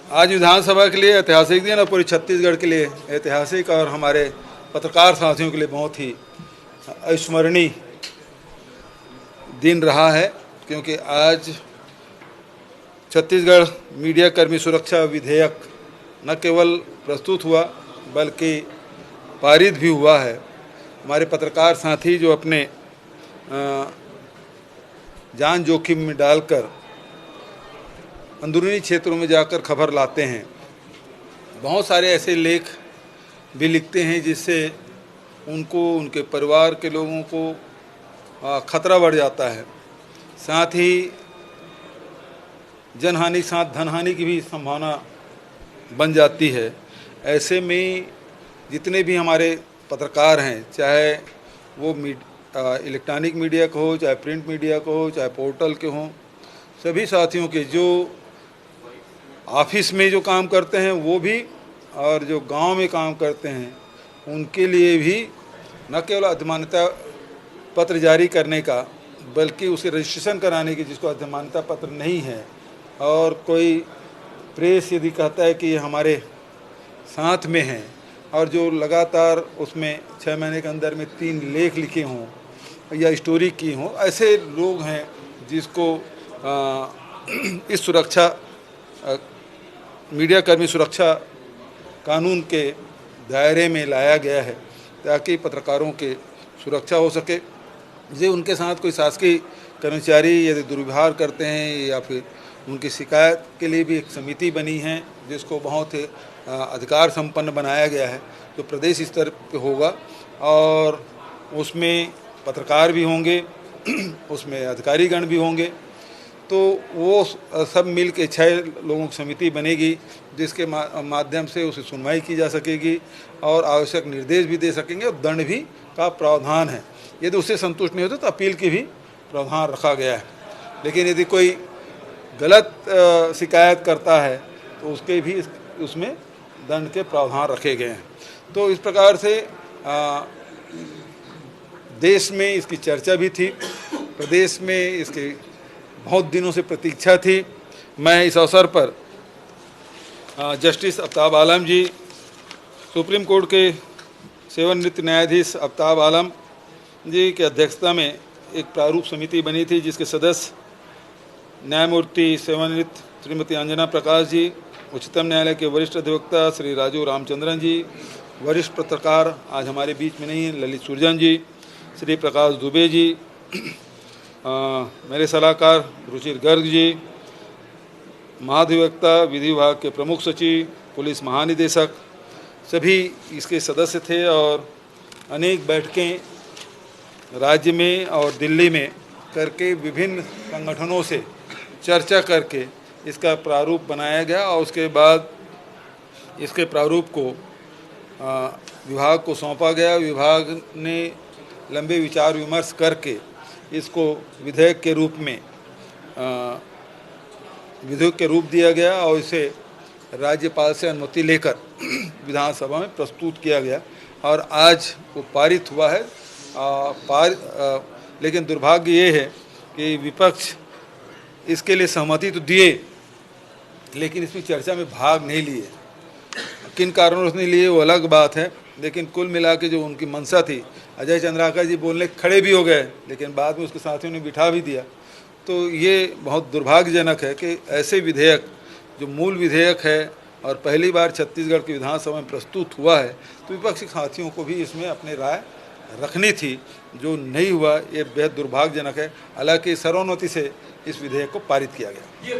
आज विधानसभा के लिए ऐतिहासिक दिन और पूरे छत्तीसगढ़ के लिए ऐतिहासिक और हमारे पत्रकार साथियों के लिए बहुत ही अविस्मरणीय दिन रहा है, क्योंकि आज छत्तीसगढ़ मीडिया कर्मी सुरक्षा विधेयक न केवल प्रस्तुत हुआ बल्कि पारित भी हुआ है। हमारे पत्रकार साथी जो अपने जान जोखिम में डालकर अंदरूनी क्षेत्रों में जाकर खबर लाते हैं, बहुत सारे ऐसे लेख भी लिखते हैं जिससे उनको, उनके परिवार के लोगों को खतरा बढ़ जाता है। साथ ही जनहानि के साथ धनहानि की भी संभावना बन जाती है। ऐसे में जितने भी हमारे पत्रकार हैं, चाहे वो इलेक्ट्रॉनिक मीडिया को हो, चाहे प्रिंट मीडिया को हो, चाहे पोर्टल के हों, सभी साथियों के जो ऑफिस में जो काम करते हैं वो भी, और जो गांव में काम करते हैं उनके लिए भी न केवल अधिमान्यता पत्र जारी करने का बल्कि उसे रजिस्ट्रेशन कराने की, जिसको अधिमान्यता पत्र नहीं है, और कोई प्रेस यदि कहता है कि ये हमारे साथ में है और जो लगातार उसमें 6 महीने के अंदर में 3 लेख लिखे हों या स्टोरी की हों, ऐसे लोग हैं जिसको इस सुरक्षा मीडिया कर्मी सुरक्षा कानून के दायरे में लाया गया है ताकि पत्रकारों के सुरक्षा हो सके। यदि उनके साथ कोई शासकीय कर्मचारी यदि दुर्व्यवहार करते हैं या फिर उनकी शिकायत के लिए भी एक समिति बनी है जिसको बहुत अधिकार संपन्न बनाया गया है, जो प्रदेश स्तर पे होगा और उसमें पत्रकार भी होंगे, उसमें अधिकारीगण भी होंगे। तो वो सब मिल के 6 लोगों की समिति बनेगी जिसके माध्यम से उसे सुनवाई की जा सकेगी और आवश्यक निर्देश भी दे सकेंगे और दंड भी का प्रावधान है। यदि उससे संतुष्ट नहीं होते तो अपील की भी प्रावधान रखा गया है। लेकिन यदि कोई गलत शिकायत करता है तो उसके भी उसमें दंड के प्रावधान रखे गए हैं। तो इस प्रकार से देश में इसकी चर्चा भी थी, प्रदेश में इसकी बहुत दिनों से प्रतीक्षा थी। मैं इस अवसर पर जस्टिस आफ्ताब आलम जी, सुप्रीम कोर्ट के सेवानिवृत्त न्यायाधीश आफ्ताब आलम जी की अध्यक्षता में एक प्रारूप समिति बनी थी जिसके सदस्य न्यायमूर्ति सेवानिवृत्त श्रीमती अंजना प्रकाश जी, उच्चतम न्यायालय के वरिष्ठ अधिवक्ता श्री राजू रामचंद्रन जी, वरिष्ठ पत्रकार आज हमारे बीच में नहीं हैं ललित सुरजन जी, श्री प्रकाश दुबे जी, मेरे सलाहकार रुचिर गर्ग जी, महाधिवक्ता विधि विभाग के प्रमुख सचिव, पुलिस महानिदेशक, सभी इसके सदस्य थे और अनेक बैठकें राज्य में और दिल्ली में करके विभिन्न संगठनों से चर्चा करके इसका प्रारूप बनाया गया और उसके बाद इसके प्रारूप को विभाग को सौंपा गया। विभाग ने लंबे विचार विमर्श करके इसको विधेयक के रूप में विधेयक के रूप दिया गया और इसे राज्यपाल से अनुमति लेकर विधानसभा में प्रस्तुत किया गया और आज वो पारित हुआ है। लेकिन दुर्भाग्य ये है कि विपक्ष इसके लिए सहमति तो दिए लेकिन इसमें चर्चा में भाग नहीं लिए। किन कारणों से नहीं लिए वो अलग बात है, लेकिन कुल मिला के जो उनकी मंशा थी, अजय चंद्राकर जी बोलने खड़े भी हो गए लेकिन बाद में उसके साथियों ने बिठा भी दिया। तो ये बहुत दुर्भाग्यजनक है कि ऐसे विधेयक जो मूल विधेयक है और पहली बार छत्तीसगढ़ की विधानसभा में प्रस्तुत हुआ है, तो विपक्षी साथियों को भी इसमें अपनी राय रखनी थी, जो नहीं हुआ। ये बेहद दुर्भाग्यजनक है। हालांकि सर्वोन्नति से इस विधेयक को पारित किया गया।